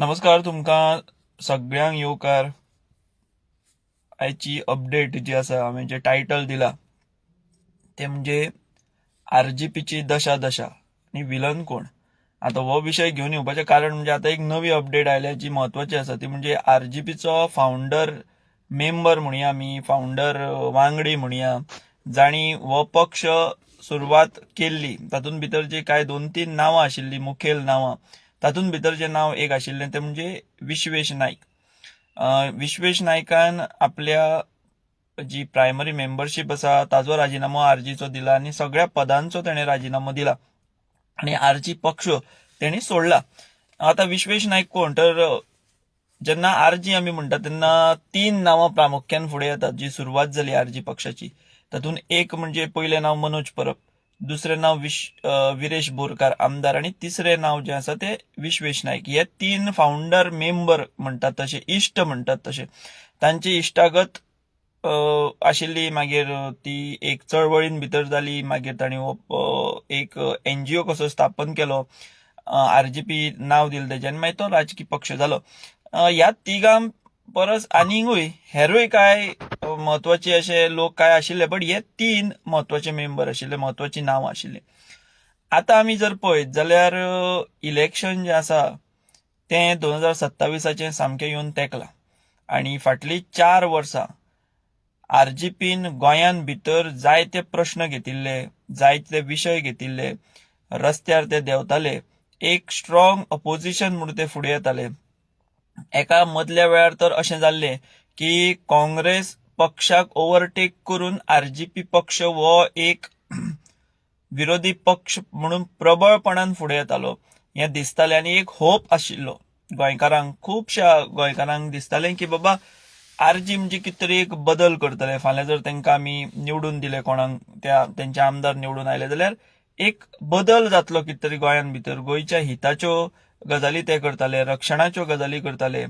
नमस्कार तुमकां सगळ्यांक येवकार. आयची अपडेट जी आसा हांवें जे टायटल दिला ते म्हणजे आरजीपीची दशा दशा आनी विलन कोण. आता हो विशय घेवन येवपाचें कारण म्हणजे आता एक नवी अपडेट आयल्या जी म्हत्वाची आसा ती म्हणजे आरजीपीचो फावंडर मेंबर म्हणया आमी फावंडर वांगडी म्हणया जाणी हो पक्ष सुरवात केल्ली तातूंत भितर जी कांय 2-3 नांवां आशिल्लीं मुखेल नांवां तातूंत भितरचें नांव एक आशिल्लें तें म्हणजे विश्वेश नायक. विश्वेश नायकान आपल्या जी प्रायमरी मेंबरशीप आसा ताजो राजिनामो आरजीचो दिला आनी सगळ्या पदांचो तेणें राजिनामो दिला आनी आरजी पक्ष तेणी सोडला. आता विश्वेश नायक कोण तर जेन्ना आरजी आमी म्हणटा तेन्ना 3 नांवां प्रामुख्यान फुडें येतात जी सुरवात जाली आरजी पक्षाची. तातूंत एक म्हणजे पयलें नांव मनोज परब, दुसरें नांव विरेश बोरकार आमदार आनी तिसरें नांव जें आसा तें विश्वेश नायक. हे 3 फावंडर मेंबर म्हणटात तशे इश्ट म्हणटात तशे तांची इश्टागत आशिल्ली. मागीर ती एक चळवळीन भितर जाली. मागीर तांणी एक एनजीओ कसो स्थापन केलो, आरजीपी नांव दिलें तेजें आनी मागीर तो राजकीय पक्ष जालो. ह्या तिगां परस आनीकूय हेरूय कांय म्हत्वाचे अशे लोक कांय आशिल्ले, बट हे 3 म्हत्वाचे मेंबर आशिल्ले, म्हत्वाची नांवां आशिल्लीं. आतां आमी जर पळयत जाल्यार इलेक्शन जें आसा तें 2027 सामकें येवन तेंकलां आनी फाटलीं 4 वर्सां आरजीपीन गोंयान भितर जायते प्रश्न घेतिल्ले, जायते विशय घेतिल्ले, रस्त्यार ते देंवताले, एक स्ट्रॉंग अपोजिशन म्हणून ते फुडें येताले. एका मदल्या वेळार तर अशें जाल्लें की काँग्रेस पक्षाक ओव्हरटेक करून आरजीपी पक्ष हो एक विरोधी पक्ष म्हणून प्रबळपणान फुडें येतालो हें दिसतालें आनी एक होप आशिल्लो गोंयकारांक. खुबश्या गोंयकारांक दिसतालें की बाबा आरजी म्हणजे कितें तरी एक बदल करतले. फाल्यां जर तांकां आमी निवडून दिले, कोणाक तेंचे आमदार निवडून आयले जाल्यार एक बदल जातलो कितें तरी गोंयान भितर. गोंयच्या हिताच्यो गजाली ते करताले, रक्षणाच्यो गजाली करताले.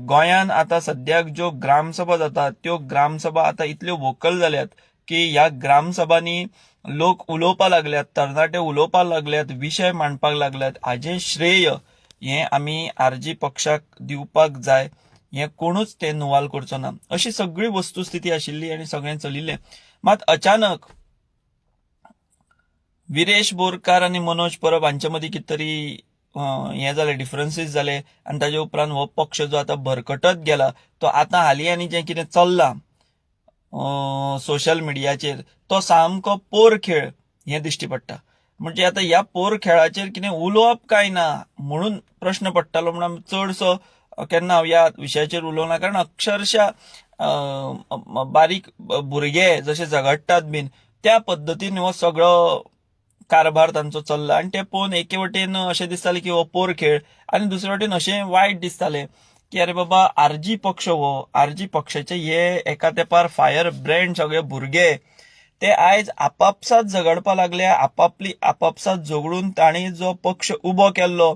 गोंयान आतां सद्याक ज्यो ग्रामसभा जातात त्यो ग्रामसभा आतां इतल्यो व्होकल जाल्यात की ह्या ग्रामसभांनी लोक उलोवपाक लागल्यात, तरणाटे उलोवपाक लागल्यात, विशय मांडपाक लागल्यात. हाजें श्रेय हें आमी आरजी पक्षाक दिवपाक जाय. हें कोणूच तें निवाल करचो ना. अशी सगळी वस्तुस्थिती आशिल्ली आनी सगळें चलिल्लें. मात अचानक विरेश बोरकार आनी मनोज परब हांचे मदीं कितें तरी हें जालें, डिफरन्सीस जाले आनी ताजे उपरांत हो पक्ष जो आतां भरकटत गेला तो आतां हालीं आनी जें कितें चल्लां सोशल मिडियाचेर तो सामको पोर खेळ हें दिश्टी पडटा. म्हणजे आतां ह्या पोर खेळाचेर कितें उलोवप काय ना म्हणून प्रश्न पडटालो म्हणून चडसो केन्ना हांव ह्या विशयाचेर उलोवना. कारण अक्षरशा बारीक भुरगे जशे झगडटात बीन त्या पद्दतीन हो सगळो कारभार तांचो चल्ला आनी तें पळोवन एके वटेन अशें दिसतालें की हो पोर खेळ आनी दुसरे वटेन अशें वायट दिसतालें की अरे बाबा आरजी पक्ष हो आरजी पक्षाचे हे एका तेंपार फायर ब्रँड सगळे भुरगे ते आयज आपापसात झगडपाक लागले. आपापसात झगडून तांणी जो पक्ष उबो केल्लो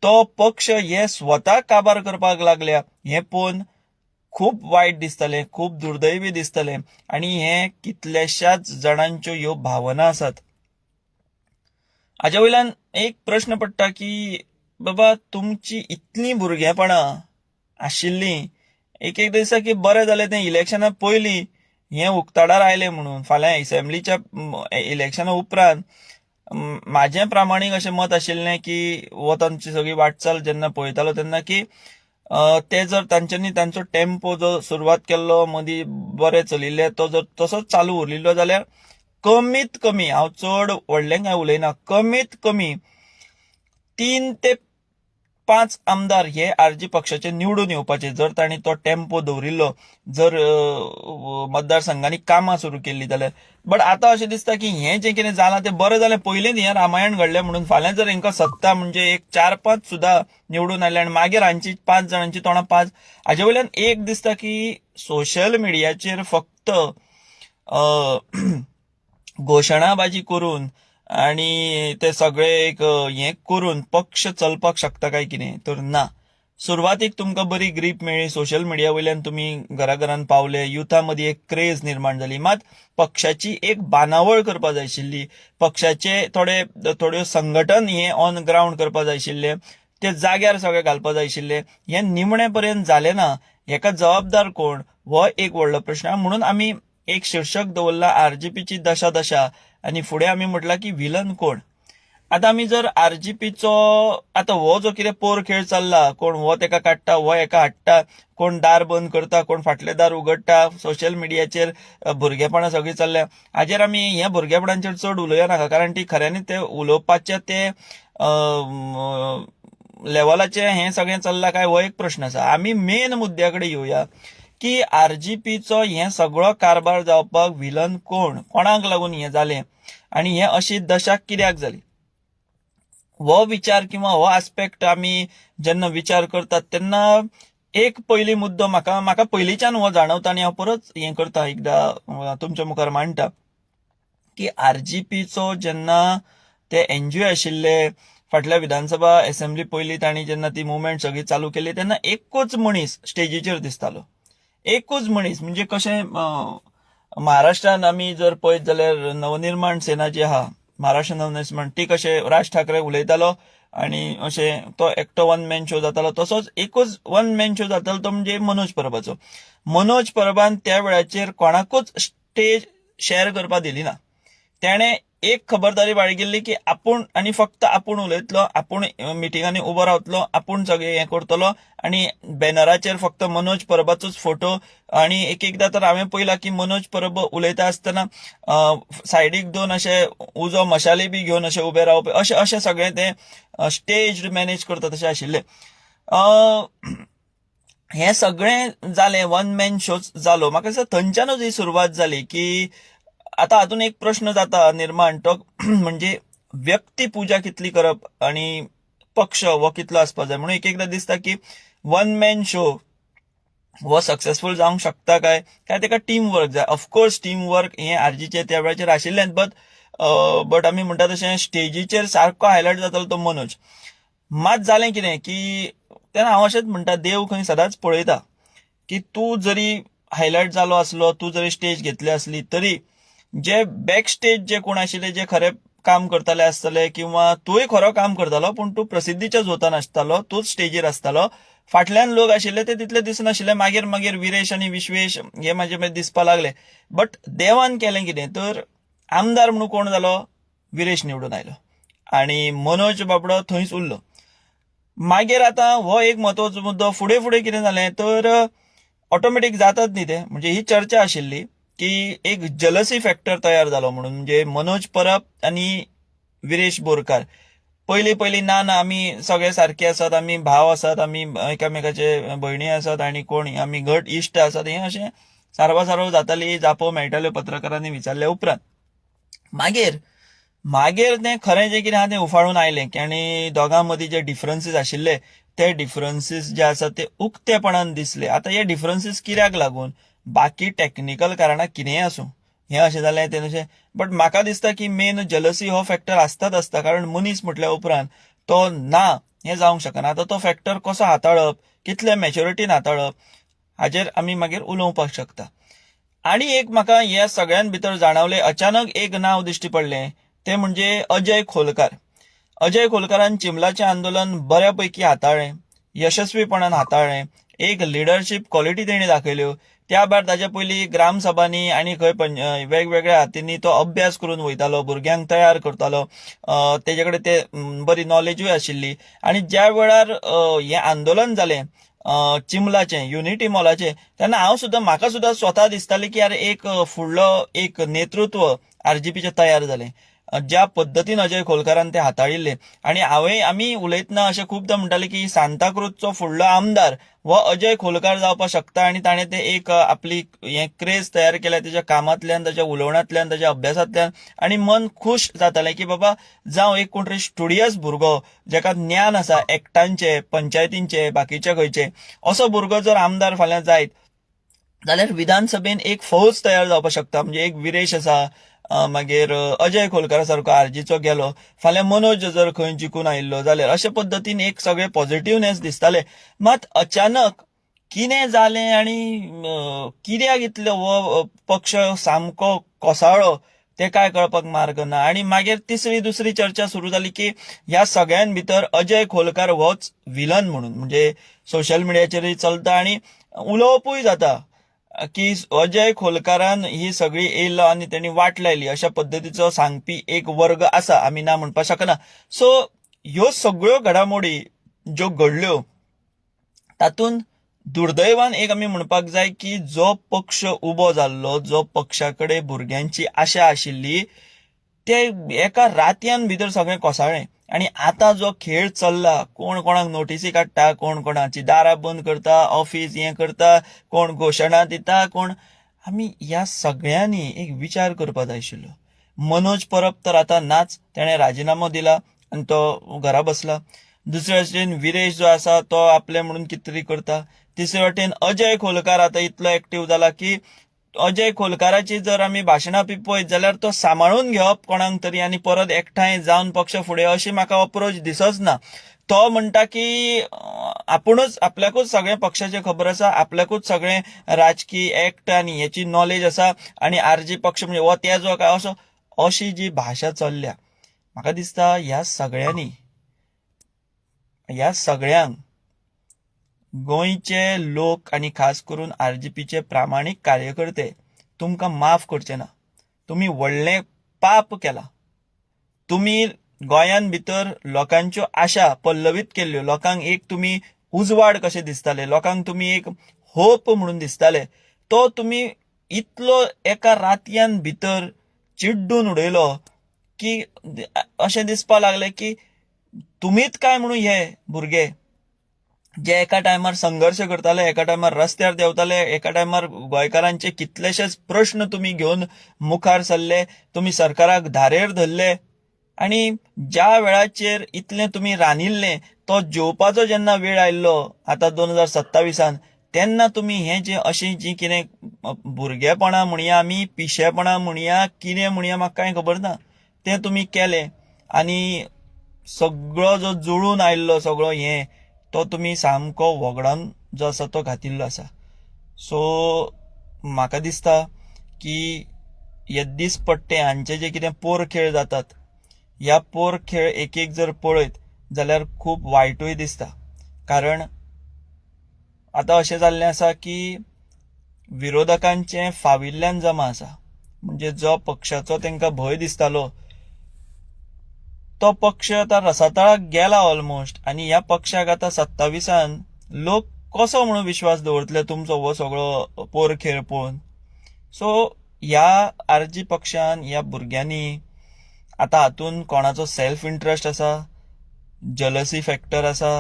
तो पक्ष हे स्वता काबार करपाक लागल्या हें पळोवन खूब वायट दिसतालें, खूब दुर्दैवी दिसतालें. आनी हे कितल्याशाच जाणांच्यो ह्यो भावना आसात. हाच्या वयल्यान एक प्रश्न पडटा की बाबा तुमची इतलीं भुरगेपणां आशिल्लीं एक एक दिसा की बरें जालें तें इलेक्शना पयलीं हें उक्ताडार आयलें म्हणून. फाल्यां एसेंब्लीच्या इलेक्शना उपरांत म्हाजें प्रामाणीक अशें मत आशिल्लें की हो तांची सगळी वाटचाल जेन्ना पळयतालो तेन्ना की ते जर तांच्यांनी तांचो टेम्पो जो सुरवात केल्लो मदीं बरें चलिल्लें तो जर तसोच चालू उरलेलो जाल्यार कमीत कमी, हांव चड व्हडलें कांय उलयना, कमीत कमी 3 ते 5 आमदार हे आरजी पक्षाचे निवडून येवपाचे जर तांणी तो टेम्पो दवरिल्लो, जर मतदारसंघांनी कामां सुरू केल्लीं जाल्यार. बट आतां अशें दिसता की हें जें कितें जालां तें बरें जालें. पयलींच हें रामायण घडलें म्हणून फाल्यां जर हांकां सत्ता म्हणजे एक 4-5 सुद्दां निवडून आयले आनी मागीर हांची 5 जाणांची तोंडां 5. हाजे वयल्यान एक दिसता की सोशल मिडियाचेर फक्त घोशणाबाजी करून आनी ते सगळे एक हें करून पक्ष चलपाक शकता काय कितें तर ना. सुरवातीक तुमकां बरी ग्रीप मेळ्ळी, सोशल मिडिया वयल्यान तुमी घराघरान पावले, युथा मदीं एक क्रेज निर्माण जाली. मात पक्षाची एक बांदावळ करपा जाय आशिल्ली, पक्षाचे थोड्यो संघटन हें ऑन ग्रावंड करपा जाय आशिल्लें. ते जाग्यार सगळे घालपा जाय आशिल्ले, हे निमणे पर्यंत जालें ना, हेका जबाबदार कोण, हो एक व्हडलो प्रश्न. म्हणून आमी एक शीर्षक दवरला आरजीपीची दशा दशा, आणि फुडें आमी म्हटलां की विलन कोण. आता आमी जर आरजीपीचो आतां हो जो कितें पोर खेळ चल्ला, कोण हो तेका काडटा, हो हेका हाडटा, कोण दार बंद करता, कोण फाटले दार उगडटा, सोशल मिडियाचेर भुरगेपणां सगळीं चल्ल्या, हाजेर आमी ह्या भुरगेपणांचेर चड उलोवया नाका, कारण ती खऱ्यांनी ते उलोवपाचे ते लेवलाचें हें सगळें चल्लां काय हो एक प्रश्न आसा. आमी मेन मुद्द्या कडेन येवया की आरजीपीचो हें सगळो कारबार जावपाक विलन कोण, कोणाक लागून हें जालें, आनी हें अशी दशा कित्याक जाली. हो विचार किंवा हो आस्पेक्ट आमी जेन्ना विचार करतात तेन्ना एक पयली मुद्दो म्हाका पयलींच्यान हो जाणवता, आनी हांव परत हें करता, एकदां तुमच्या मुखार मांडटा की आरजीपीचो जेन्ना ते एनजीओ आशिल्ले, फाटल्या विधानसभा असेंब्ली पयलीं तांणी जेन्ना ती मुवमेंट सगळी चालू केली तेन्ना एकूच मनीस स्टेजीचेर दिसतालो. एकूच मनीस म्हणजे कशें, महाराष्ट्रान आमी जर पळयत जाल्यार नवनिर्माण सेना जी आहा, महाराष्ट्र नवनिर्माण, ती कशें राज ठाकरे उलयतालो आनी अशें तो एकटो वन मॅन शो जातालो, तसोच एकूच वन मॅन शो जातालो तो म्हणजे मनोज परबाचो. मनोज परबान त्या वेळाचेर कोणाकूच स्टेज शेअर करपाक दिली ना. त्याने एक खबरदारी बाळगिल्ली की आपूण आनी फक्त आपूण उलयतलो, आपूण मिटिंगांनी उबो रावतलो, आपूण सगळें हें करतलो, आनी बॅनराचेर फक्त मनोज परबाचोच फोटो. आनी एकदां तर हांवें पळयलां की मनोज परब उलयता आसतना सायडीक दोन अशे उजो मशाली बी घेवन अशे उबे रावपी, अशें अशें सगळें तें स्टेज मॅनेज करता तशें आशिल्लें. हें सगळें जालें, वन मॅन शो जालो. म्हाका दिसता थंयच्यानूच ही सुरवात जाली की आता हातून एक प्रश्न जाता निर्माण, तो म्हणजे व्यक्तिपुजा कितली करप आणि पक्ष हो कितलो आसपा जाय. म्हणून एकदां दिसता की वन मॅन शो हो सक्सेसफूल जावंक शकता काय ताका टीम वर्क जाय. ऑफकोर्स टीम वर्क हें आरजीचे त्या वेळाचेर आशिल्लेंच, बट आमी म्हणटा तशें स्टेजीचेर सारको हायलायट जातालो तो मनोज. मात जालें कितें की तेन्ना हांव अशेंच म्हणटा, देव खंय सदांच पळयता की तूं जरी हायलायट जालो आसलो, तूं जरी स्टेज घेतली आसली तरी जे बॅक स्टेज जे कोण आशिल्ले, जे खरे काम करताले आसतले, किंवा तूंय खरो काम करतालो पूण तूं प्रसिद्धीच्या झोतान आसतालो, तूंच स्टेजीर आसतालो, फाटल्यान लोक आशिल्ले ते तितले दिसनाशिल्ले. मागीर मागीर विरेश आनी विश्वेश हे म्हाजे मागीर दिसपा लागले. बट देवान केलें कितें तर आमदार म्हणून कोण जालो, विरेश निवडून आयलो आनी मनोज बाबडो थंयच उरलो. मागीर आतां हो एक म्हत्वाचो मुद्दो, फुडें फुडें कितें जालें तर ऑटोमॅटीक जातात न्ही तें, म्हणजे ही चर्चा आशिल्ली की एक जलसी फॅक्टर तयार जालो म्हणून. म्हणजे मनोज परब आनी विरेश बोरकार पयलीं ना ना आमी सगळे सारके आसात, आमी भाव आसात, आमी एकामेकाचे भयणी आसात, आनी कोण आमी घट इश्ट आसात, हें अशें सारवासारव जाताली, जापो मेळटाल्यो पत्रकारांनी विचारल्या उपरांत. मागीर मागीर तें खरें जें कितें आहा तें उफाळून आयलें, आनी दोगां मदीं जे डिफरन्सीस आशिल्ले ते डिफरन्सीस जे आसा ते उक्तेपणान दिसले. आतां हे डिफरन्सीस कित्याक लागून, बाकी टॅक्निकल कारणां कितेंय आसूं, हें अशें जालें तें अशें, बट म्हाका दिसता की मेन जलसी हो फॅक्टर आसताच आसता, कारण मनीस म्हटल्या उपरांत तो ना हें जावंक शकना. आतां तो फॅक्टर कसो हाताळप, कितल्या मॅच्युरिटीन हाताळप, हाजेर आमी मागीर उलोवपाक शकता. आनी एक म्हाका ह्या सगळ्यां भितर जाणवलें, अचानक एक नांव दिश्टी पडलें, तें म्हणजे अजय खोलकार. अजय खोलकारान चिमलाचें आंदोलन बऱ्यापैकी हाताळ्ळें, यशस्वीपणान हाताळ्ळें, एक लिडरशीप क्वॉलिटी तेणी दाखयल्यो. त्या भायर ताच्या पयलीं ग्रामसभांनी आनी खंय वेगवेगळ्या हातींनी तो अभ्यास करून वयतालो, भुरग्यांक तयार करतालो, तेजे कडेन ते बरी नॉलेजूय आशिल्ली. आनी ज्या वेळार हें आंदोलन जालें चिमलाचें, युनिटी मॉलाचें, तेन्ना म्हाका सुद्दां स्वता दिसतालें की यार एक फुडलो एक नेतृत्व आरजीपीचें तयार जालें, ज्या पद्दतीन अजय खोलकारान तें हाताळिल्लें. आनी आमी उलयतना अशें खुबदां म्हणटाले की सांताक्रूजचो फुडलो आमदार हो अजय खोलकार जावपाक शकता, आनी ताणें तें एक आपली हें क्रेज तयार केल्या तेज्या कामांतल्यान, ताच्या उलोवण्यांतल्यान, ताच्या अभ्यासांतल्यान, आनी मन खूश जातालें की बाबा जावं एक कोण तरी स्टुडियस भुरगो, जाका ज्ञान आसा एक्टांचें, पंचायतींचें, बाकीच्या खंयचें, असो भुरगो जर आमदार फाल्यां जायत जाल्यार विधानसभेन एक फौज तयार जावपाक शकता. म्हणजे एक विरेश आसा, मागीर अजय खोलकारा सारको आरजीचो गेलो, फाल्यां मनोज जर खंय जिखून आयिल्लो जाल्यार अशे पद्दतीन एक सगळे पॉझिटिव्हनेस दिसताले. मात अचानक कितें जालें आनी कित्याक इतलो हो पक्ष सामको कोसळ्ळो ते काय कळपाक मार्ग ना. आणि मागीर दुसरी चर्चा सुरू जाली की ह्या सगळ्यां भितर अजय खोलकार होच विलन म्हणून, म्हणजे सोशल मिडियाचेरय चलता आणि उलोवपूय जाता की अजय खोलकारान ही सगळी येयलो आणि त्यांनी वाट लायली अशा पद्दतीचो सांगपी एक वर्ग आसा, आमी ना म्हणपाक शकना. सो ह्यो सगळ्यो घडामोडी ज्यो घडल्यो तातूंत दुर्दैवान एक आमी म्हणपाक जाय की जो पक्ष उबो जाल्लो, जो पक्षाकडे भुरग्यांची आशा आशिल्ली, ते एका रातयान भितर सगळें कोसळ्ळें. आणि आता जो खेळ चल्ला, कोण कोणाक नोटीसी काडटा, कोण कोणाची दारां बंद करता, ऑफिस हें करता, कोण घोशणा दिता, कोण, आमी ह्या सगळ्यांनी एक विचार करपाक जाय आशिल्लो. मनोज परब तर आतां नाच, तेणें राजिनामो दिला आनी तो घरा बसला. दुसरे वटेन विरेश जो आसा तो आपले म्हणून कितें तरी करता. तिसरे वटेन अजय खोलकार आतां इतलो एक्टीव जाला की अजय खोलकाराची जर आमी भाशणां पळयत जाल्यार तो सांबाळून घेवप कोणाक तरी आनी परत एकठांय जावन पक्ष फुडें अशी म्हाका अप्रोच दिसच ना. तो म्हणटा की आपुणूच, आपल्याकूच सगळें पक्षाचें खबर आसा, आपल्याकूच सगळें राजकीय एक्ट आनी हेची नॉलेज आसा आनी आरजी पक्ष म्हणजे हो तेजो काय असो, अशी जी भाशा चल्ल्या, म्हाका दिसता ह्या सगळ्यांक गोंयचे लोक आनी खास करून आरजीपीचे प्रामाणीक कार्यकर्ते तुमकां माफ करचे ना. तुम्ही व्हडलें पाप केलां. तुम्ही गोंयान भितर लोकांच्यो आशा पल्लवीत केल्ल्यो, लोकांक एक तुमी उजवाड कशे दिसताले, लोकांक तुमी एक होप म्हणून दिसताले, तो तुमी इतलो एका रातयान भितर चिड्डून उडयलो की अशें दिसपाक लागलें की तुमीच काय म्हणून हे भुरगे जे एका टायमार संघर्श करताले, एका टायमार रस्त्यार देंवताले, एका टायमार गोंयकारांचे कितलेशेच प्रश्न तुम्ही घेवन मुखार सरले, तुम्ही सरकाराक धारेर धरले आणि ज्या वेळाचेर इतलें तुम्ही रांदिल्लें तो जेवपाचो जेन्ना वेळ आयिल्लो आतां 2027 तेन्ना तुम्ही हें जे अशी जी कितें भुरगेपणां म्हणया आमी, पिशेपणां म्हणया, कितें म्हणया म्हाका कांय खबर ना, तें तुम्ही केलें. आनी सगळो जो जुळून आयिल्लो सगळो हें तो तुम्ही सामको वगडावन जो आसा तो घातिल्लो आसा. सो म्हाका दिसता की येद्दीस पट्टे हांचे जे कितें पोर खेळ जातात, ह्या पोर खेळ एक एक जर पळयत जाल्यार खूब वायटूय दिसता. कारण आतां अशें जाल्लें आसा की विरोधकांचें फाविल्ल्यान जमा आसा. म्हणजे जो पक्षाचो तांकां भंय दिसतालो तो पक्ष आतां रसातळाक गेला ऑलमोस्ट. आनी ह्या पक्षाक आतां 27 लोक कसो म्हणून विश्वास दवरतले तुमचो हो सगळो पोर खेळ पळोवन. सो ह्या आरजी पक्षान, ह्या भुरग्यांनी आतां हातून कोणाचो सेल्फ इंट्रस्ट आसा, जलसी फॅक्टर आसा,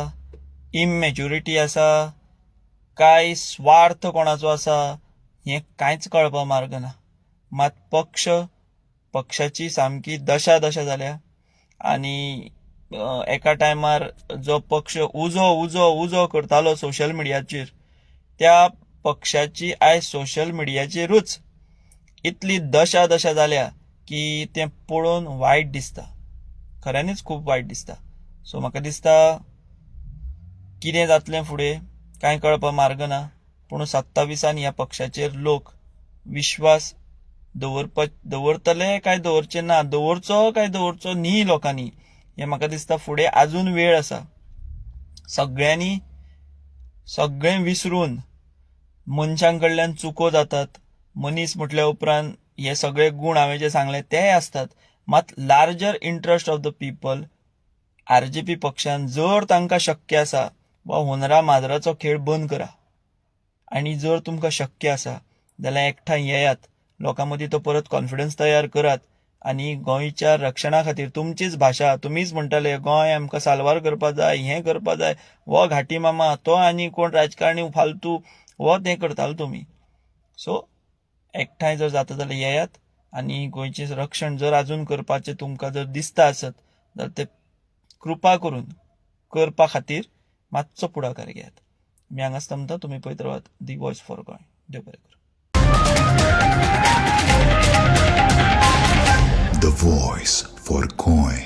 इमॅच्युरिटी आसा, काय स्वार्थ कोणाचो आसा, हें कांयच कळपाक मार्ग ना. मात पक्षाची सामकी दशा जाल्या. आनी एका टायमार जो पक्ष उजो करतालो सोशल मिडियाचेर, त्या पक्षाची आयज सोशल मिडियाचेरूच इतली दशा जाल्या की तें पळोवन वायट दिसता, खऱ्यांनीच खूब वायट दिसता. सो म्हाका दिसता कितें जातलें फुडें कांय कळपाक मार्ग ना. पूण 27 ह्या पक्षाचेर लोक विश्वास दवरतले काय दवरचे ना, दवरचो न्ही लोकांनी, हें म्हाका दिसता फुडें आजून वेळ आसा. सगळ्यांनी सगळें विसरून, मनशां कडल्यान चुको जातात, मनीस म्हटल्या उपरांत हे सगळे गूण हांवें जे सांगले ते आसतात, मात larger interest of the people RGP पक्षान जर तांकां शक्य आसा वा हुनरा माजराचो खेळ बंद करा. आनी जर तुमकां शक्य आसा जाल्यार एकठांय येयात, लोकां मदीं तो परत कॉन्फिडन्स तयार करात आनी गोंयच्या रक्षणा खातीर तुमचीच भाशा, तुमीच म्हणटाले गोंय आमकां साल्वार करपा जाय, हें करपा जाय, हो घाटी मामा, तो आनी कोण राजकारणी फालतू, हो तें करतालो तुमी. सो एकठांय जर जाता जाल्यार येयात आनी गोंयचें रक्षण जर आजून करपाचें तुमकां जर दिसता आसत जाल्यार ते कृपा करून करपा खातीर मातसो फुडाकार घेयात. मी हांगाच थांबता. तुमी पळयत रावात दी वॉयस फॉर गोंय. देव बरें करूं. The Voice for Goy.